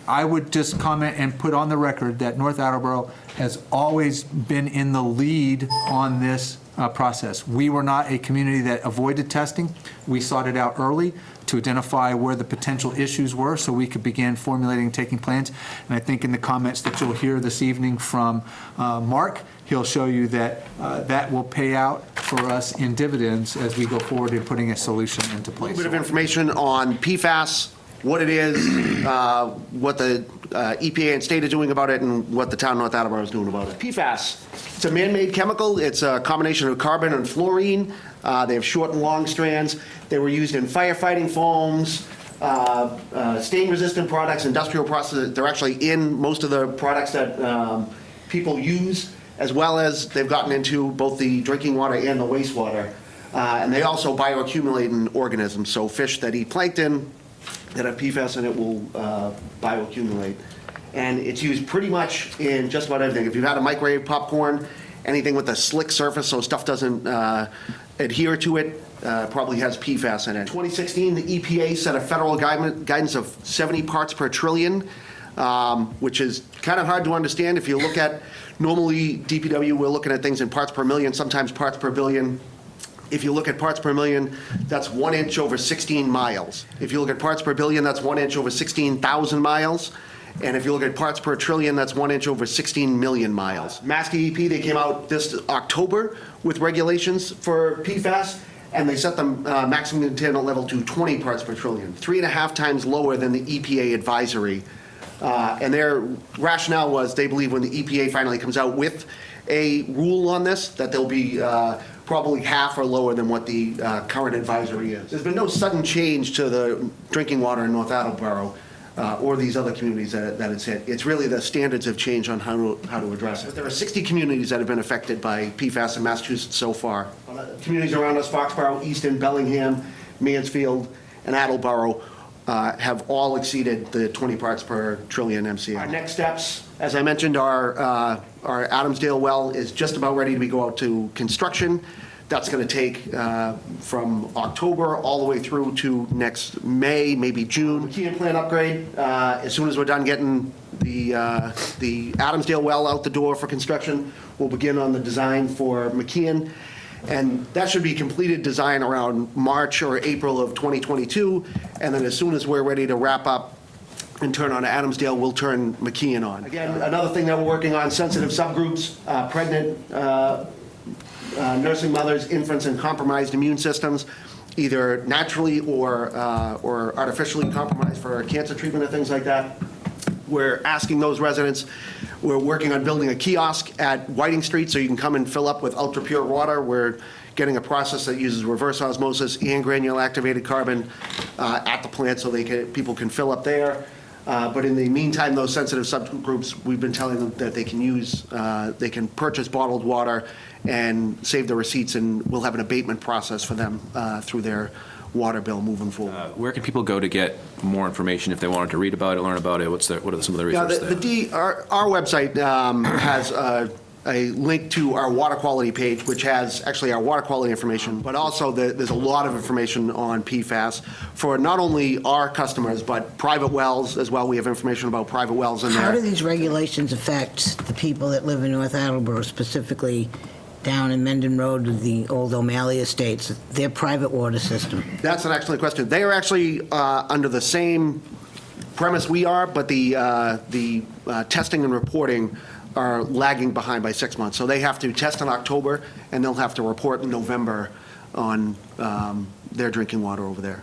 I would just comment and put on the record that North Attleboro has always been in the lead on this process. We were not a community that avoided testing. We sought it out early to identify where the potential issues were so we could begin formulating and taking plans. And I think in the comments that you'll hear this evening from Mark, he'll show you that that will pay out for us in dividends as we go forward in putting a solution into place. A little bit of information on PFAS, what it is, what the EPA and state are doing about it, and what the town of North Attleboro is doing about it. PFAS, it's a man-made chemical. It's a combination of carbon and fluorine. They have short and long strands. They were used in firefighting foams, stain-resistant products, industrial processes. They're actually in most of the products that people use, as well as they've gotten into both the drinking water and the wastewater. And they also bioaccumulate in organisms. So fish that eat plankton that have PFAS in it will bioaccumulate. And it's used pretty much in just about everything. If you've had a microwave popcorn, anything with a slick surface so stuff doesn't adhere to it, probably has PFAS in it. In 2016, the EPA set a federal guidance of 70 parts per trillion, which is kind of hard to understand. If you look at, normally DPW, we're looking at things in parts per million, sometimes parts per billion. If you look at parts per million, that's 1 inch over 16 miles. If you look at parts per billion, that's 1 inch over 16,000 miles. And if you look at parts per trillion, that's 1 inch over 16 million miles. Mass DEP, they came out this October with regulations for PFAS, and they set the maximum contaminant level to 20 parts per trillion, 3.5 times lower than the EPA advisory. And their rationale was they believe when the EPA finally comes out with a rule on this, that they'll be probably half or lower than what the current advisory is. There's been no sudden change to the drinking water in North Attleboro or these other communities that it's hit. It's really the standards have changed on how to address it. There are 60 communities that have been affected by PFAS in Massachusetts so far. Communities around us, Foxborough, Easton, Bellingham, Mansfield, and Attleboro, have all exceeded the 20 parts per trillion MCM. Our next steps, as I mentioned, our Adamsdale well is just about ready to go out to construction. That's going to take from October all the way through to next May, maybe June. McKeon plant upgrade, as soon as we're done getting the Adamsdale well out the door for construction, we'll begin on the design for McKeon. And that should be completed design around March or April of 2022. And then as soon as we're ready to wrap up and turn on Adamsdale, we'll turn McKeon on. Again, another thing that we're working on, sensitive subgroups, pregnant nursing mothers, infants, and compromised immune systems, either naturally or artificially compromised for cancer treatment or things like that. We're asking those residents, we're working on building a kiosk at Whiting Street so you can come and fill up with ultra pure water. We're getting a process that uses reverse osmosis and granule activated carbon at the plant so people can fill up there. But in the meantime, those sensitive subgroups, we've been telling them that they can purchase bottled water and save the receipts, and we'll have an abatement process for them through their water bill moving forward. Where can people go to get more information if they wanted to read about it, learn about it? What are some of the resources there? Our website has a link to our water quality page, which has actually our water quality information, but also there's a lot of information on PFAS for not only our customers, but private wells as well. We have information about private wells in there. How do these regulations affect the people that live in North Attleboro, specifically down in Mendon Road with the old O'Malley Estates, their private water system? That's an excellent question. They are actually under the same premise we are, but the testing and reporting are lagging behind by 6 months. So they have to test in October, and they'll have to report in November on their drinking water over there.